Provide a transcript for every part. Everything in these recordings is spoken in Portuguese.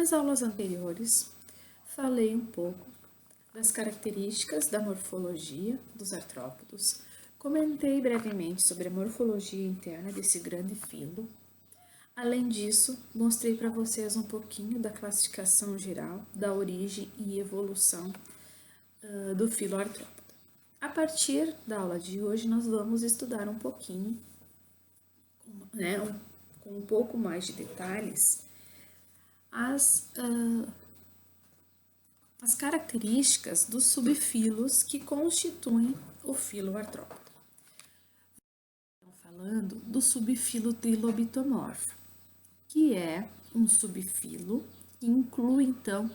Nas aulas anteriores, falei um pouco das características da morfologia dos artrópodos, comentei brevemente sobre a morfologia interna desse grande filo. Além disso, mostrei para vocês um pouquinho da classificação geral, da origem e evolução do filo artrópodo. A partir da aula de hoje, nós vamos estudar um pouquinho, com um pouco mais de detalhes, as características dos subfilos que constituem o filo artrópodo. Estamos falando do subfilo trilobitomorfo, que é um subfilo que inclui, então,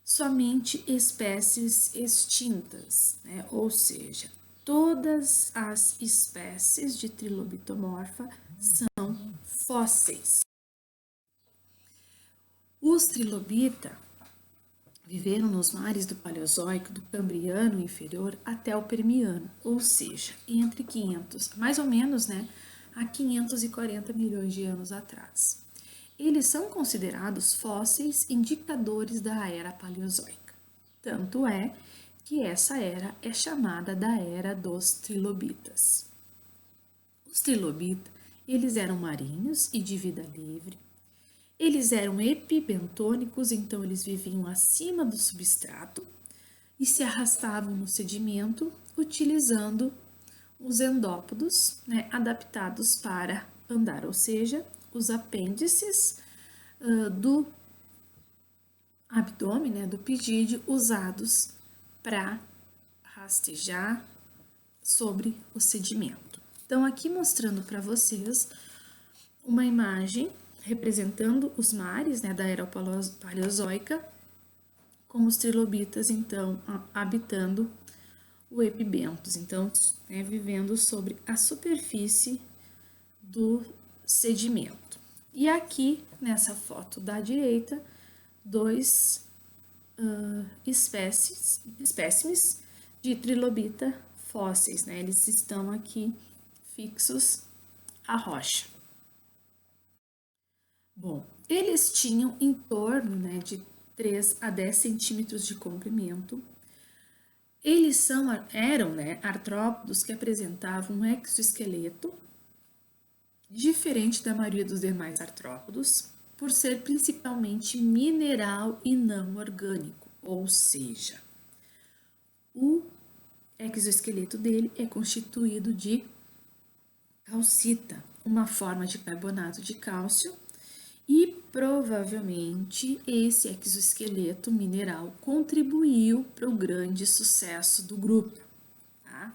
somente espécies extintas, né? Ou seja, todas as espécies de trilobitomorfa são fósseis. Os trilobita viveram nos mares do Paleozoico, do Cambriano inferior até o Permiano, ou seja, entre 500, mais ou menos, há 540 milhões de anos atrás. Eles são considerados fósseis indicadores da era Paleozoica. Tanto é que essa era é chamada da era dos trilobitas. Os trilobitas, eles eram marinhos e de vida livre. Eles eram epibentônicos, então eles viviam acima do substrato e se arrastavam no sedimento utilizando os endópodos, adaptados para andar, ou seja, os apêndices do abdômen, do pigídeo, usados para rastejar sobre o sedimento. Então, aqui mostrando para vocês uma imagem representando os mares, da era paleozoica, com os trilobitas, então, habitando o epibentos, então, vivendo sobre a superfície do sedimento. E aqui, nessa foto da direita, dois espécimes de trilobita fósseis, Eles estão aqui fixos à rocha. Bom, eles tinham em torno de 3 a 10 centímetros de comprimento. Eles eram artrópodos que apresentavam um exoesqueleto diferente da maioria dos demais artrópodos, por ser principalmente mineral e não orgânico, ou seja, o exoesqueleto dele é constituído de calcita, uma forma de carbonato de cálcio, e provavelmente esse exoesqueleto mineral contribuiu para o grande sucesso do grupo, tá?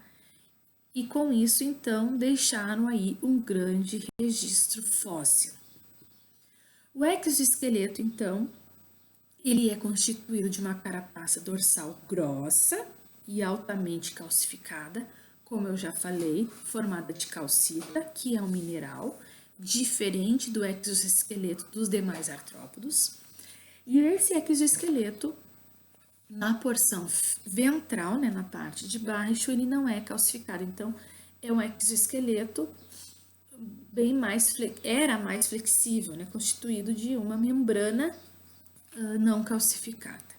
E com isso, então, deixaram aí um grande registro fóssil. O exoesqueleto, então, ele é constituído de uma carapaça dorsal grossa e altamente calcificada, como eu já falei, formada de calcita, que é um mineral, diferente do exoesqueleto dos demais artrópodos. E esse exoesqueleto, na porção ventral, na parte de baixo, ele não é calcificado. Então, é um exoesqueleto era mais flexível, constituído de uma membrana não calcificada.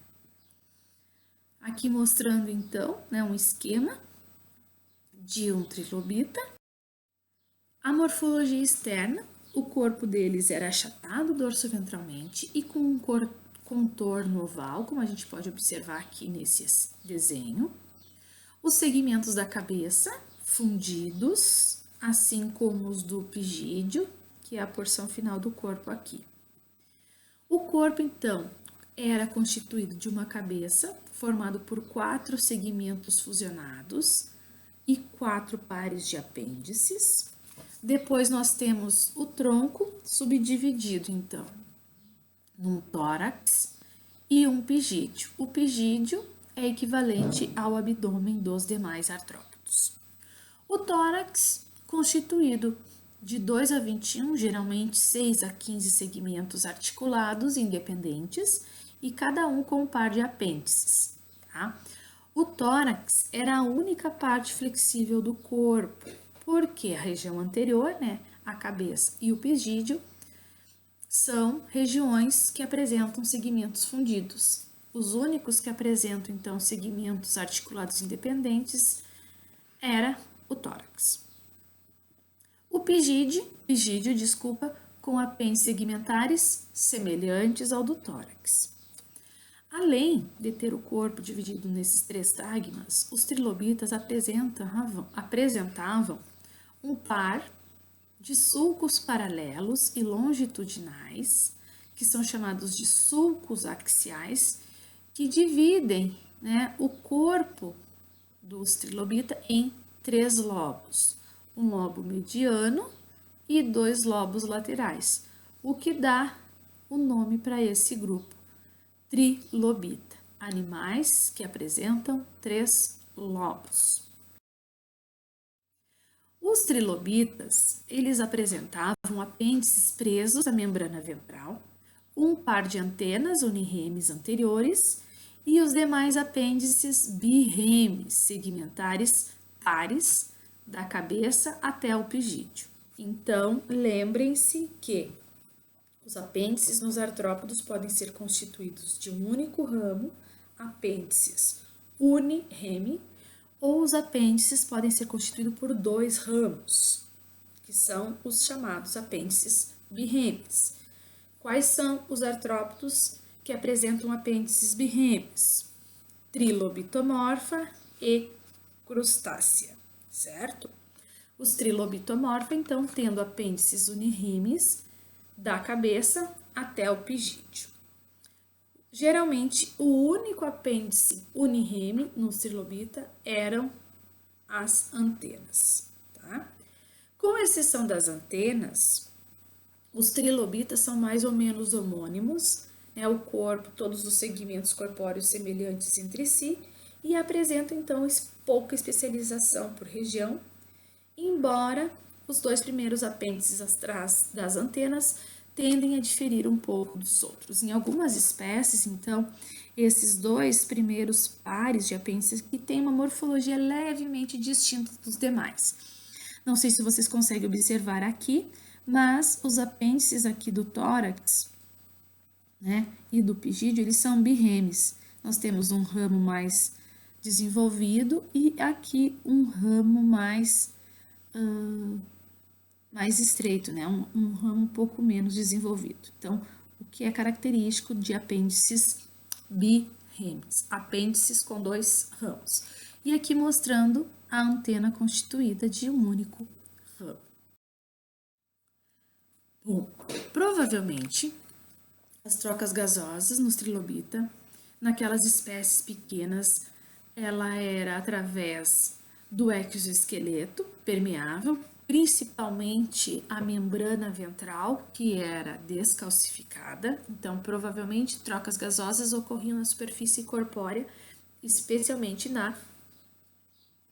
Aqui mostrando, então, um esquema de um trilobita. A morfologia externa, o corpo deles era achatado dorsoventralmente e com um contorno oval, como a gente pode observar aqui nesse desenho. Os segmentos da cabeça fundidos, assim como os do pigídeo, que é a porção final do corpo aqui. O corpo, então, era constituído de uma cabeça, formado por 4 segmentos fusionados e 4 pares de apêndices. Depois nós temos o tronco subdividido, então, num tórax e um pigídeo. O pigídeo é equivalente ao abdômen dos demais artrópodos. O tórax, constituído de 2 a 21, geralmente 6 a 15 segmentos articulados independentes e cada um com um par de apêndices, tá? O tórax era a única parte flexível do corpo, porque a região anterior, a cabeça e o pigídeo, são regiões que apresentam segmentos fundidos. Os únicos que apresentam, então, segmentos articulados independentes era o tórax. O pigídeo, com apêndices segmentares semelhantes ao do tórax. Além de ter o corpo dividido nesses 3 tagmas, os trilobitas apresentavam um par de sulcos paralelos e longitudinais, que são chamados de sulcos axiais, que dividem, né, o corpo dos trilobitas em 3 lobos, um lobo mediano e 2 lobos laterais, o que dá o nome para esse grupo, trilobita, animais que apresentam 3 lobos. Os trilobitas, eles apresentavam apêndices presos à membrana ventral, um par de antenas uniremes anteriores e os demais apêndices birremes segmentares pares da cabeça até o pigídeo. Então, lembrem-se que os apêndices nos artrópodos podem ser constituídos de um único ramo, apêndices unireme, ou os apêndices podem ser constituídos por 2 ramos, que são os chamados apêndices birremes. Quais são os artrópodos que apresentam apêndices birremes? Trilobitomorfa e crustácea, certo? Os trilobitomorfa, então, tendo apêndices uniremes da cabeça até o pigídeo. Geralmente, o único apêndice unireme no trilobita eram as antenas, tá? Com exceção das antenas, os trilobitas são mais ou menos homônimos, né? O corpo, todos os segmentos corpóreos semelhantes entre si e apresentam, então, pouca especialização por região, embora os 2 primeiros apêndices atrás das antenas tendem a diferir um pouco dos outros. Em algumas espécies, então, esses 2 primeiros pares de apêndices que têm uma morfologia levemente distinta dos demais. Não sei se vocês conseguem observar aqui, mas os apêndices aqui do tórax, né, e do pigídeo, eles são birremes. Nós temos um ramo mais desenvolvido e aqui um ramo mais estreito, né? Um ramo um pouco menos desenvolvido. Então, o que é característico de apêndices birremes, apêndices com 2 ramos. E aqui mostrando a antena constituída de um único ramo. Bom, provavelmente as trocas gasosas nos trilobita, naquelas espécies pequenas, ela era através do exoesqueleto permeável, principalmente a membrana ventral, que era descalcificada. Então, provavelmente, trocas gasosas ocorriam na superfície corpórea, especialmente na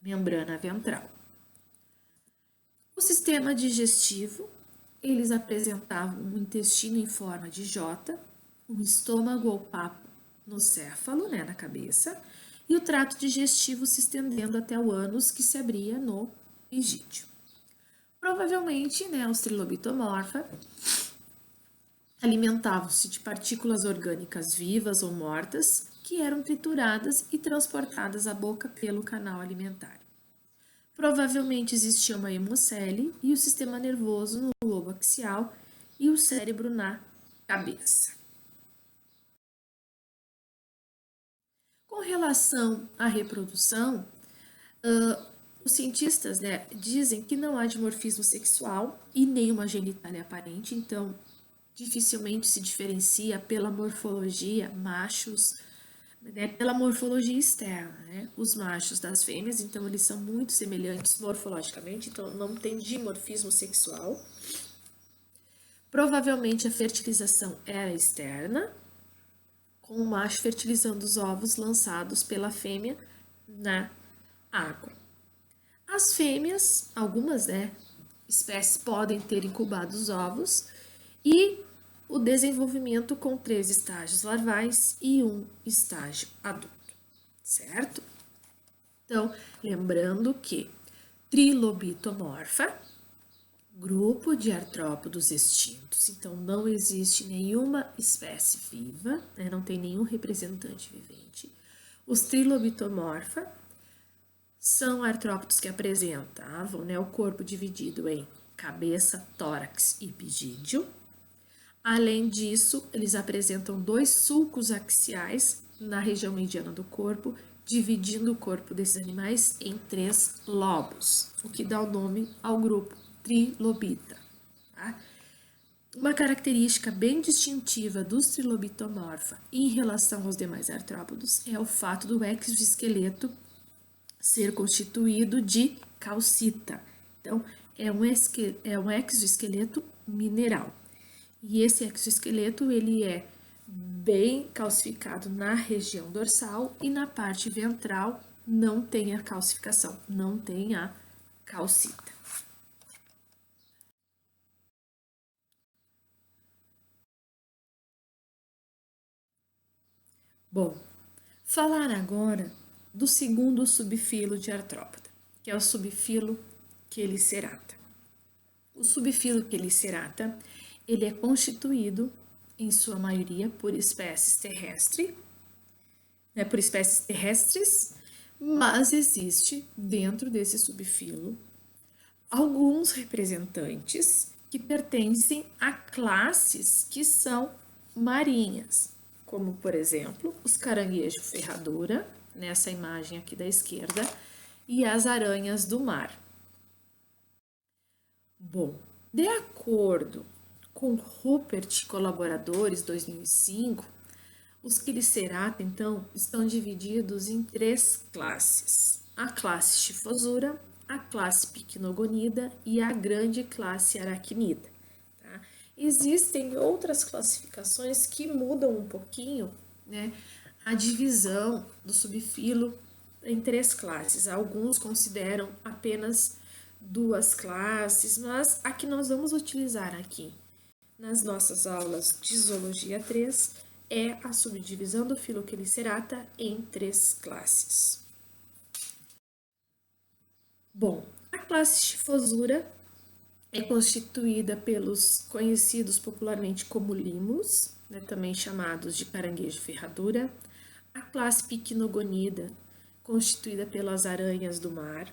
membrana ventral. O sistema digestivo, eles apresentavam um intestino em forma de J, um estômago ou papo no céfalo, né, na cabeça, e o trato digestivo se estendendo até o ânus, que se abria no pigídeo. Provavelmente, né, os trilobitomorfa alimentavam-se de partículas orgânicas vivas ou mortas que eram trituradas e transportadas à boca pelo canal alimentar. Provavelmente existia uma hemocele e o sistema nervoso no lobo axial e o cérebro na cabeça. Com relação à reprodução, os cientistas, né, dizem que não há dimorfismo sexual e nenhuma genitália aparente, então dificilmente se diferencia pela morfologia machos, né, pela morfologia externa, né? Os machos das fêmeas, então eles são muito semelhantes morfologicamente, então não tem dimorfismo sexual. Provavelmente a fertilização era externa, com o macho fertilizando os ovos lançados pela fêmea na água. As fêmeas, algumas, né, espécies podem ter incubado os ovos e o desenvolvimento com 3 estágios larvais e 1 estágio adulto, certo? Então, lembrando que trilobitomorfa, Grupo de artrópodos extintos. Então, não existe nenhuma espécie viva, né? Não tem nenhum representante vivente. Os trilobitomorfa são artrópodos que apresentavam, né, o corpo dividido em cabeça, tórax e epigídeo. Além disso, eles apresentam 2 sulcos axiais na região mediana do corpo, dividindo o corpo desses animais em 3 lobos, o que dá o nome ao grupo trilobita. Tá? Uma característica bem distintiva dos trilobitomorfa em relação aos demais artrópodos é o fato do exoesqueleto ser constituído de calcita. Então, é um exoesqueleto mineral. E esse exoesqueleto, ele é bem calcificado na região dorsal e na parte ventral não tem a calcificação, não tem a calcita. Bom, falar agora do segundo subfilo de artrópoda, que é o subfilo Chelicerata. O subfilo Chelicerata, ele é constituído, em sua maioria, por espécies terrestres, mas existe dentro desse subfilo alguns representantes que pertencem a classes que são marinhas, como, por exemplo, os caranguejos ferradura, nessa imagem aqui da esquerda, e as aranhas do mar. Bom, de acordo com Rupert e colaboradores, 2005, os Chelicerata, então, estão divididos em 3 classes. A classe Chifosura, a classe Picnogonida e a grande classe Arachnida. Tá? Existem outras classificações que mudam um pouquinho, né, a divisão do subfilo em 3 classes. Alguns consideram apenas 2 classes, mas a que nós vamos utilizar aqui nas nossas aulas de Zoologia 3 é a subdivisão do filo Chelicerata em 3 classes. Bom, a classe Chifosura é constituída pelos conhecidos popularmente como limos, né, também chamados de caranguejo ferradura. A classe Picnogonida, constituída pelas aranhas do mar.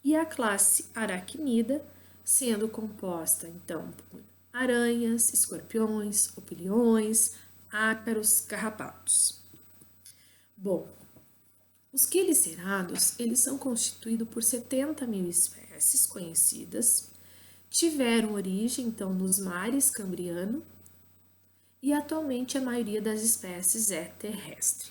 E a classe Arachnida, sendo composta, então, por aranhas, escorpiões, opiliões, ácaros, carrapatos. Bom, os quelicerados, eles são constituídos por 70 mil espécies conhecidas, tiveram origem, então, nos mares Cambriano, e atualmente a maioria das espécies é terrestre.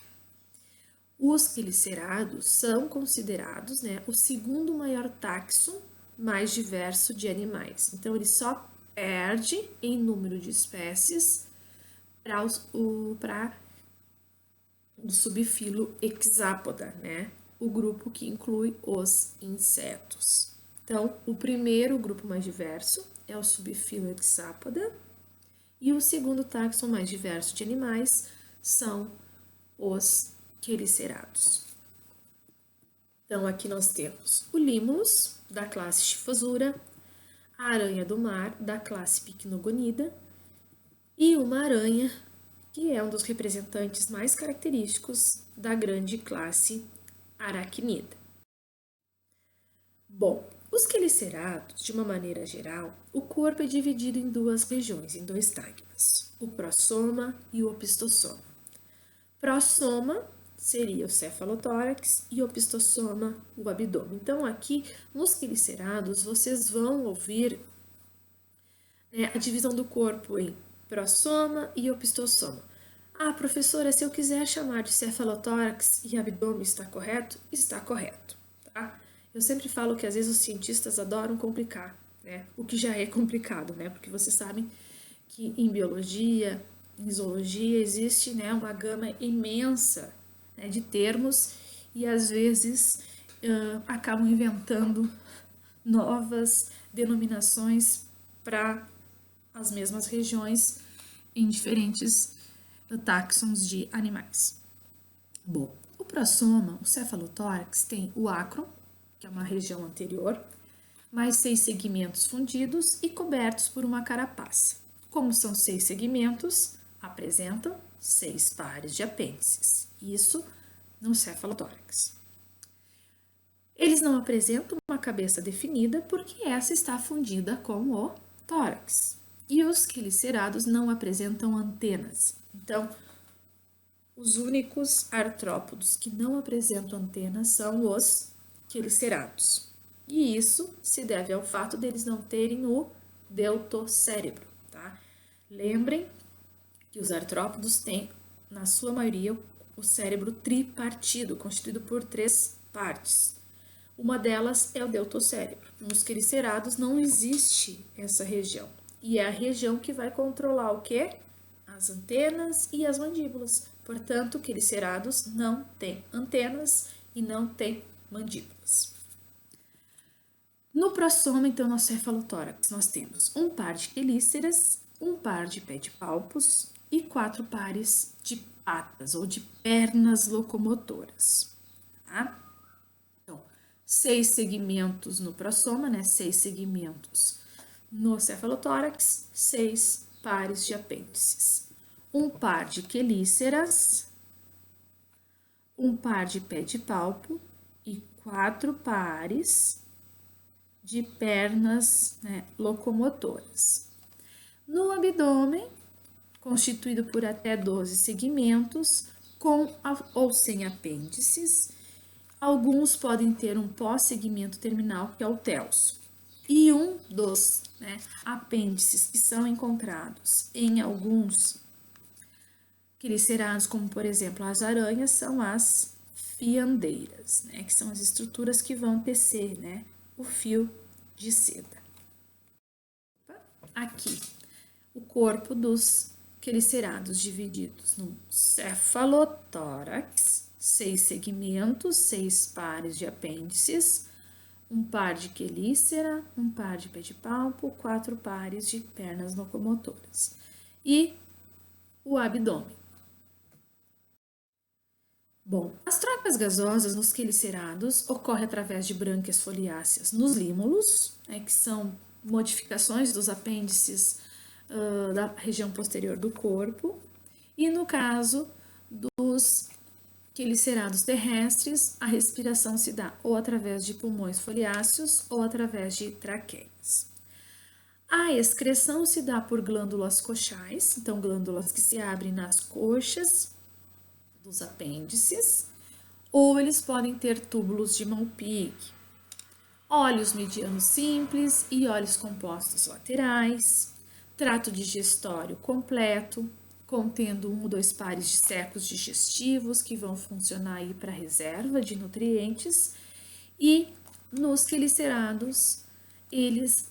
Os quelicerados são considerados, né, o segundo maior taxon mais diverso de animais. Então, ele só perde em número de espécies para o subfilo Hexapoda, né? O grupo que inclui os insetos. Então, o primeiro grupo mais diverso é o subfilo Hexapoda e o segundo taxon mais diverso de animais são os quelicerados. Então, aqui nós temos o Limulus, da classe Chifosura, a aranha do mar, da classe Picnogonida, e uma aranha, que é um dos representantes mais característicos da grande classe Arachnida. Bom, os quelicerados, de uma maneira geral, o corpo é dividido em 2 regiões, em 2 tagmas, o prossoma e o opistossoma. Prossoma seria o cefalotórax e opistossoma, o abdômen. Então, aqui nos quelicerados, vocês vão ouvir a divisão do corpo em prossoma e opistossoma. Ah, professora, se eu quiser chamar de cefalotórax e abdômen, está correto? Está correto, tá? Eu sempre falo que às vezes os cientistas adoram complicar, né? O que já é complicado, né? Porque vocês sabem que em biologia, em zoologia, existe, né, uma gama imensa, né, de termos e às vezes acabam inventando novas denominações para as mesmas regiões em diferentes táxons de animais. Bom, o prossoma, o cefalotórax, tem o acron, que é uma região anterior, mais 6 segmentos fundidos e cobertos por uma carapaça. Como são 6 segmentos, apresentam 6 pares de apêndices. Isso no cefalotórax. Eles não apresentam uma cabeça definida porque essa está fundida com o tórax. E os quelicerados não apresentam antenas. Então, os únicos artrópodos que não apresentam antenas são os quelicerados. E isso se deve ao fato deles não terem o deutocérebro, tá? Lembrem que os artrópodos têm, na sua maioria, o cérebro tripartido, constituído por 3 partes. Uma delas é o deutocérebro. Nos quelicerados não existe essa região. E é a região que vai controlar o quê? As antenas e as mandíbulas. Portanto, quelicerados não têm antenas e não têm mandíbulas. No prossoma, então, no cefalotórax, nós temos um par de quelíceras, um par de pedipalpos e 4 pares de patas ou de pernas locomotoras, tá? Então, 6 segmentos no prossoma, né? 6 segmentos no cefalotórax, 6 pares de apêndices. Um par de quelíceras, um par de pedipalpo e 4 pares de pernas, né, locomotoras. No abdômen, constituído por até 12 segmentos, com ou sem apêndices, alguns podem ter um pós-segmento terminal, que é o telso. E um dos, né, apêndices que são encontrados em alguns quelicerados, como por exemplo as aranhas, são as fiandeiras, né, que são as estruturas que vão tecer, né, o fio de seda. Aqui, o corpo dos quelicerados divididos no cefalotórax, 6 segmentos, 6 pares de apêndices, um par de quelícera, um par de pedipalpo, 4 pares de pernas locomotoras. E o abdômen. Bom, as trocas gasosas nos quelicerados ocorrem através de brânquias foliáceas nos límulos, né, que são modificações dos apêndices da região posterior do corpo, e no caso dos quelicerados terrestres, a respiração se dá ou através de pulmões foliáceos ou através de traqueias. A excreção se dá por glândulas coxais, então glândulas que se abrem nas coxas dos apêndices, ou eles podem ter túbulos de Malpighi, olhos medianos simples e olhos compostos laterais, trato digestório completo, contendo 1 ou 2 pares de secos digestivos que vão funcionar aí para reserva de nutrientes, e nos quelicerados eles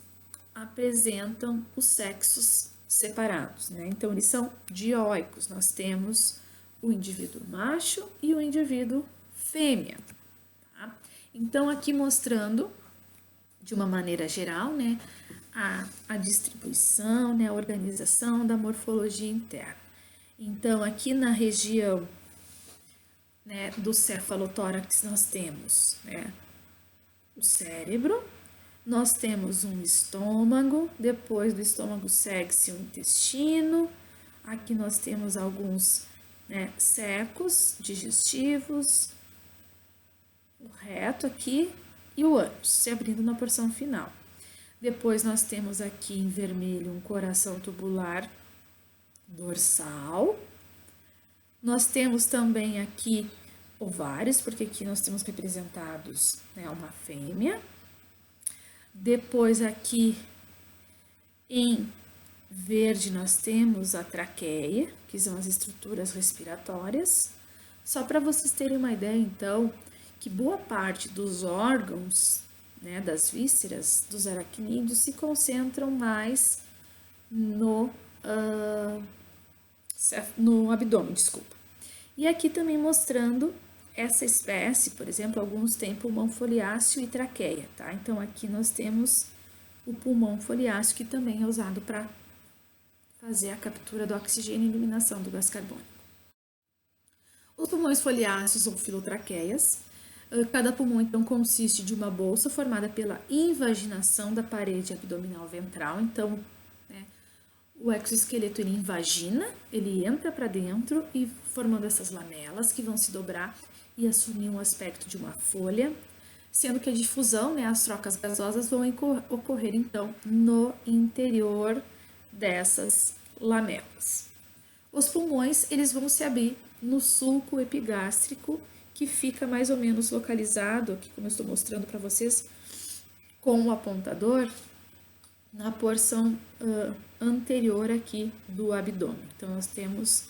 apresentam os sexos separados, né? Então eles são dioicos, nós temos o indivíduo macho e o indivíduo fêmea, tá? Então aqui mostrando de uma maneira geral, né, a distribuição, né, a organização da morfologia interna. Então, aqui na região, né, do cefalotórax, nós temos, né, o cérebro, nós temos um estômago, depois do estômago segue-se o intestino, aqui nós temos alguns, né, secos digestivos, o reto aqui e o ânus, se abrindo na porção final. Depois nós temos aqui em vermelho um coração tubular dorsal. Nós temos também aqui ovários, porque aqui nós temos representados, né, uma fêmea. Depois aqui em verde nós temos a traqueia, que são as estruturas respiratórias. Só para vocês terem uma ideia, então, que boa parte dos órgãos, né, das vísceras dos aracnídeos se concentram mais no abdômen, desculpa. E aqui também mostrando essa espécie, por exemplo, alguns têm pulmão foliáceo e traqueia, tá? Então aqui nós temos o pulmão foliáceo, que também é usado para fazer a captura do oxigênio e eliminação do gás carbônico. Os pulmões foliáceos ou filotraqueias Cada pulmão, então, consiste de uma bolsa formada pela invaginação da parede abdominal ventral. Então, né, o exoesqueleto ele invagina, ele entra para dentro e formando essas lamelas que vão se dobrar e assumir um aspecto de uma folha, sendo que a difusão, né, as trocas gasosas vão ocorrer então no interior dessas lamelas. Os pulmões eles vão se abrir no sulco epigástrico, que fica mais ou menos localizado, aqui como eu estou mostrando para vocês, com o apontador, na porção anterior aqui do abdômen. Então, nós temos,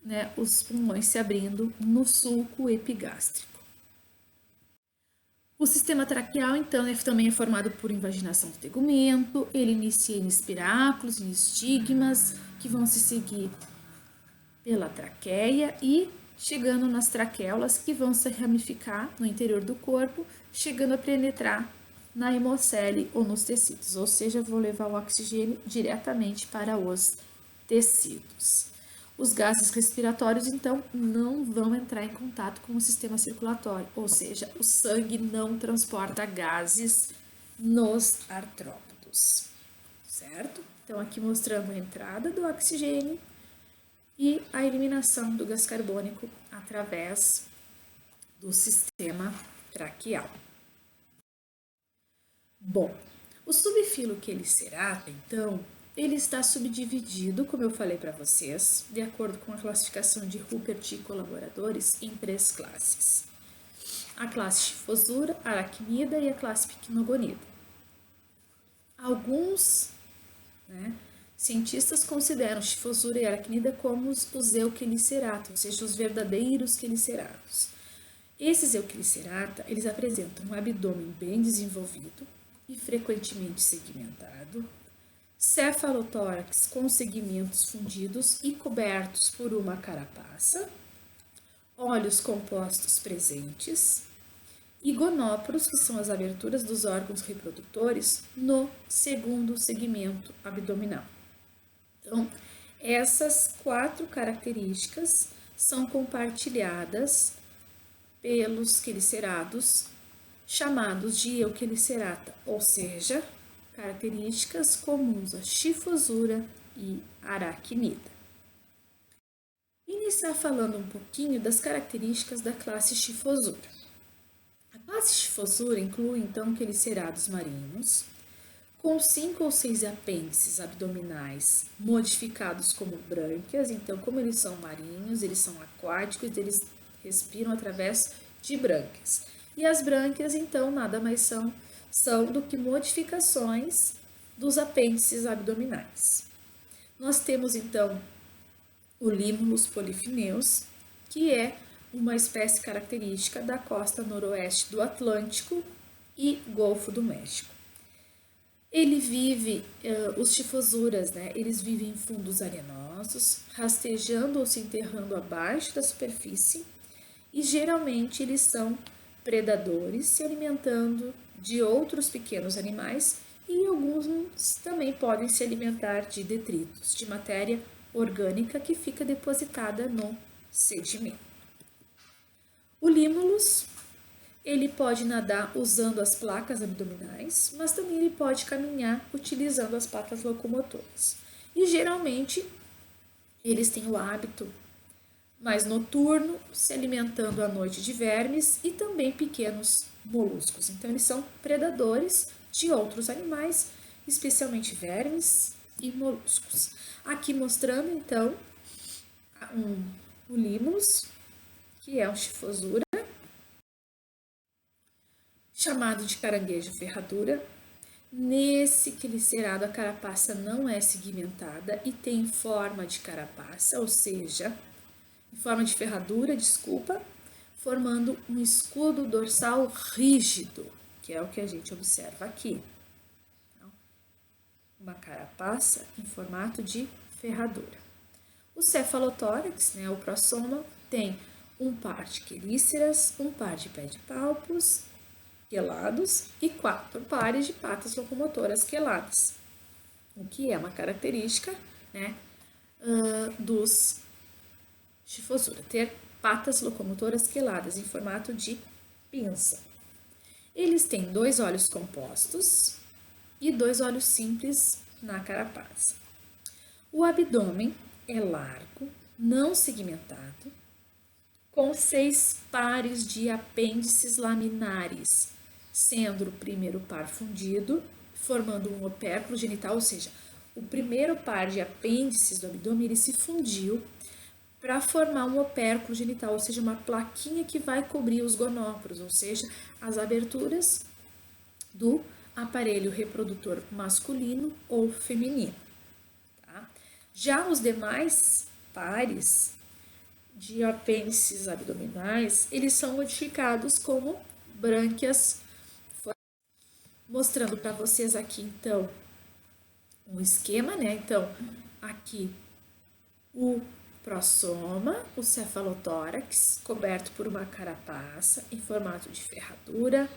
né, os pulmões se abrindo no sulco epigástrico. O sistema traqueal, então, também é formado por invaginação do tegumento, ele inicia em espiráculos, em estigmas, que vão se seguir pela traqueia e chegando nas traquéolas, que vão se ramificar no interior do corpo, chegando a penetrar na hemocele ou nos tecidos, ou seja, vou levar o oxigênio diretamente para os tecidos. Os gases respiratórios, então, não vão entrar em contato com o sistema circulatório, ou seja, o sangue não transporta gases nos artrópodos, certo? Então, aqui mostrando a entrada do oxigênio e a eliminação do gás carbônico através do sistema traqueal. Bom, o subfilo Chelicerata, então, ele está subdividido, como eu falei para vocês, de acordo com a classificação de Ruppert e colaboradores, em 3 classes. A classe Schifosura, Arachnida e a classe Pycnogonida. Alguns, cientistas consideram Schifosura e Arachnida como os Euchelicerata, ou seja, os verdadeiros cheliceratos. Esses Euchelicerata, eles apresentam um abdômen bem desenvolvido e frequentemente segmentado, cefalotórax com segmentos fundidos e cobertos por uma carapaça, olhos compostos presentes e gonóporos, que são as aberturas dos órgãos reprodutores, no segundo segmento abdominal. Então, essas 4 características são compartilhadas pelos chelicerados chamados de Euchelicerata, ou seja, características comuns à Schifosura e Arachnida. Iniciar falando um pouquinho das características da classe Schifosura. A classe Schifosura inclui, então, chelicerados marinhos, com 5 ou 6 apêndices abdominais modificados como brânquias. Então, como eles são marinhos, eles são aquáticos, eles respiram através de brânquias. E as brânquias, então, nada mais são do que modificações dos apêndices abdominais. Nós temos, então, o Limulus polypheneus, que é uma espécie característica da costa noroeste do Atlântico e Golfo do México. Ele vive, os Schifosuras, eles vivem em fundos arenosos, rastejando ou se enterrando abaixo da superfície e geralmente eles são predadores, se alimentando de outros pequenos animais e alguns também podem se alimentar de detritos, de matéria orgânica que fica depositada no sedimento. O Limulus, ele pode nadar usando as placas abdominais, mas também ele pode caminhar utilizando as patas locomotoras. E geralmente eles têm o hábito mais noturno, se alimentando à noite de vermes e também pequenos moluscos. Então eles são predadores de outros animais, especialmente vermes e moluscos. Aqui mostrando então o Limulus, que é um Schifosura, chamado de caranguejo ferradura. Nesse quelicerado, a carapaça não é segmentada e tem forma de carapaça, ou seja, em forma de ferradura, formando um escudo dorsal rígido, que é o que a gente observa aqui. Então, uma carapaça em formato de ferradura. O cefalotórax, o prossoma, tem um par de quelíceras, um par de pedipalpos quelados e 4 pares de patas locomotoras queladas, o que é uma característica dos Schifosura, ter patas locomotoras queladas em formato de pinça. Eles têm 2 olhos compostos e 2 olhos simples na carapaça. O abdômen é largo, não segmentado, com 6 pares de apêndices laminares, sendo o primeiro par fundido, formando um opérculo genital, ou seja, o primeiro par de apêndices do abdômen ele se fundiu para formar um opérculo genital, ou seja, uma plaquinha que vai cobrir os gonóporos, ou seja, as aberturas do aparelho reprodutor masculino ou feminino. Tá? Já os demais pares de apêndices abdominais, eles são modificados como brânquias, mostrando para vocês aqui, então, um esquema, né? Então, aqui o prossoma, o cefalotórax, coberto por uma carapaça em formato de ferradura,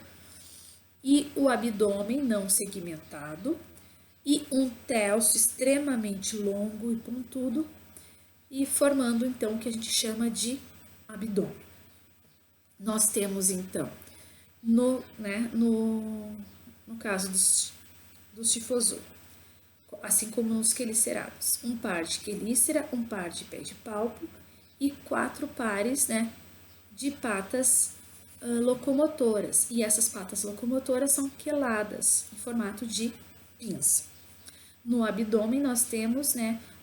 e o abdômen não segmentado, e um telso extremamente longo e pontudo, e formando então o que a gente chama de abdômen. Nós temos então, no caso dos tifosur, assim como nos quelicerados, um par de quelícera, um par de pé de palpo e 4 pares, de patas locomotoras. E essas patas locomotoras são queladas em formato de pinça. No abdômen nós temos,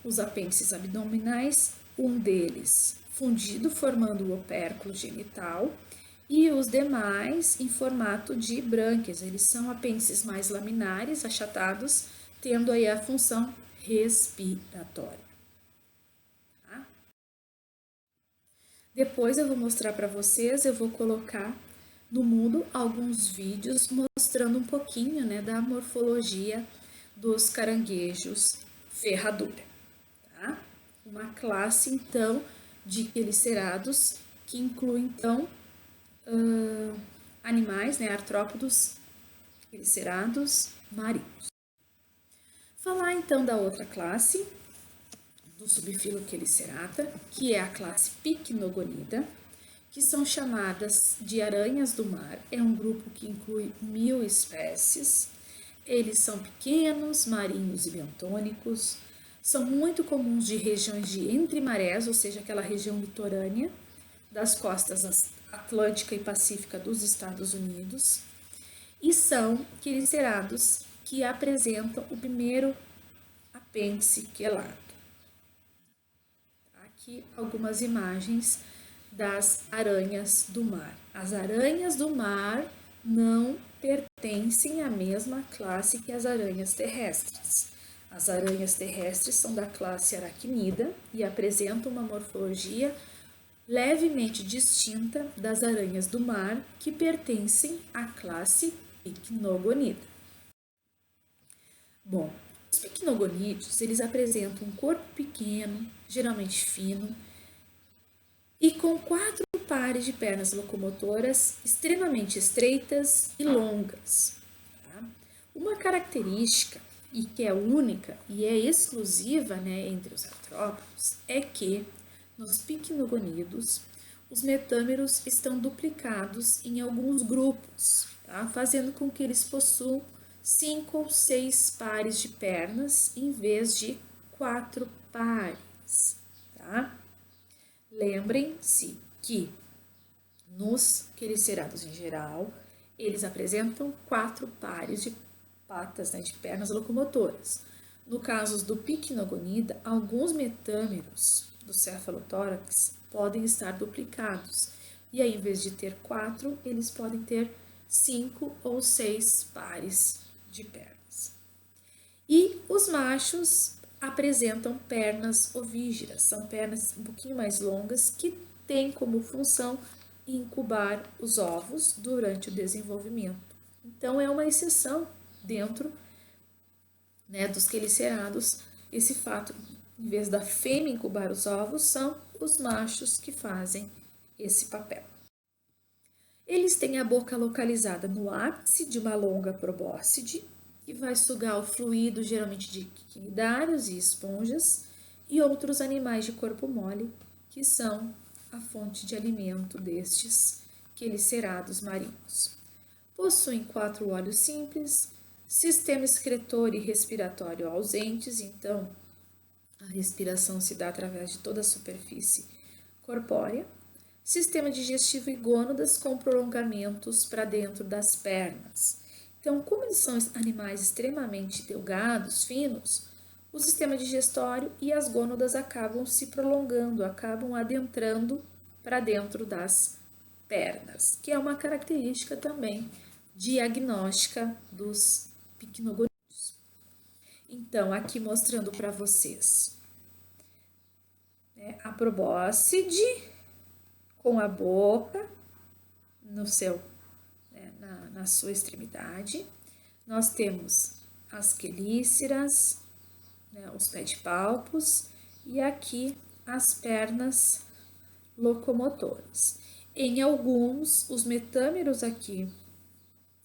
os apêndices abdominais, um deles fundido formando o opérculo genital e os demais em formato de brânquias. Eles são apêndices mais laminares, achatados, tendo aí a função respiratória. Tá? Depois eu vou mostrar para vocês, eu vou colocar no mundo alguns vídeos mostrando um pouquinho, da morfologia dos caranguejos ferradura. Tá? Uma classe, então, de quelicerados que inclui, então, animais, artrópodos quelicerados marinhos. Falar, então, da outra classe, do subfilo Chelicerata, que é a classe Pycnogonida, que são chamadas de aranhas do mar. É um grupo que inclui 1000 espécies. Eles são pequenos, marinhos e bentônicos, são muito comuns de regiões de entre marés, ou seja, aquela região litorânea das costas Atlântica e Pacífica dos Estados Unidos, e são quelicerados que apresentam o primeiro apêndice quelado. Aqui algumas imagens das aranhas do mar. As aranhas do mar não pertencem à mesma classe que as aranhas terrestres. As aranhas terrestres são da classe aracnida e apresentam uma morfologia levemente distinta das aranhas do mar, que pertencem à classe Pycnogonida. Bom, os pycnogonídeos, eles apresentam um corpo pequeno, geralmente fino, e com 4 pares de pernas locomotoras extremamente estreitas e longas. Tá? Uma característica, e que é única e é exclusiva, entre os artrópodes, é que nos pycnogonídeos os metâmeros estão duplicados em alguns grupos, tá? Fazendo com que eles possuam 5 ou 6 pares de pernas em vez de 4 pares. Tá? Lembrem-se que nos quelicerados em geral, eles apresentam 4 pares de patas, de pernas locomotoras. No caso do Pycnogonida, alguns metâmeros do cefalotórax podem estar duplicados. E aí, em vez de ter 4, eles podem ter 5 ou 6 pares de pernas. E os machos apresentam pernas ovígeras, são pernas um pouquinho mais longas que têm como função incubar os ovos durante o desenvolvimento. Então, é uma exceção dentro, dos quelicerados, esse fato, em vez da fêmea incubar os ovos, são os machos que fazem esse papel. Eles têm a boca localizada no ápice de uma longa probóscide, que vai sugar o fluido, geralmente de quinidários e esponjas, e outros animais de corpo mole, que são a fonte de alimento destes quelicerados marinhos. Possuem 4 olhos simples, sistema excretor e respiratório ausentes, então a respiração se dá através de toda a superfície corpórea. Sistema digestivo e gônadas com prolongamentos para dentro das pernas. Então, como eles são animais extremamente delgados, finos, o sistema digestório e as gônadas acabam se prolongando, acabam adentrando para dentro das pernas, que é uma característica também diagnóstica dos picnogonídeos. Então, aqui mostrando para vocês a probóscide com a boca no seu, na sua extremidade. Nós temos as quelíceras, os pedipalpos e aqui as pernas locomotoras. Em alguns, os metâmeros aqui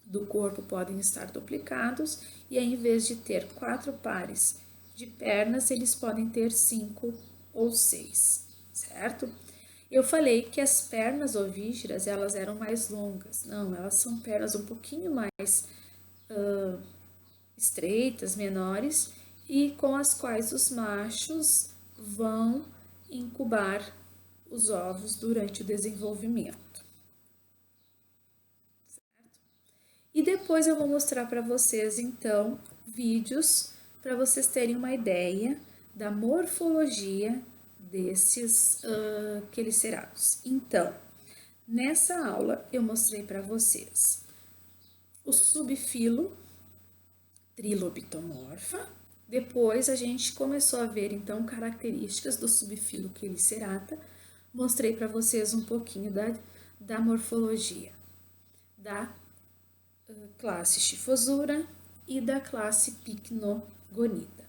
do corpo podem estar duplicados e em vez de ter 4 pares de pernas, eles podem ter 5 ou 6, certo? Eu falei que as pernas ovígeras, elas eram mais longas. Não, elas são pernas um pouquinho mais estreitas, menores, e com as quais os machos vão incubar os ovos durante o desenvolvimento. Certo? E depois eu vou mostrar para vocês, então, vídeos para vocês terem uma ideia da morfologia desses quelicerados. Então, nessa aula eu mostrei para vocês o subfilo Trilobitomorpha. Depois a gente começou a ver então características do subfilo Chelicerata. Mostrei para vocês um pouquinho da morfologia da classe Schiphosura e da classe Pycnogonida.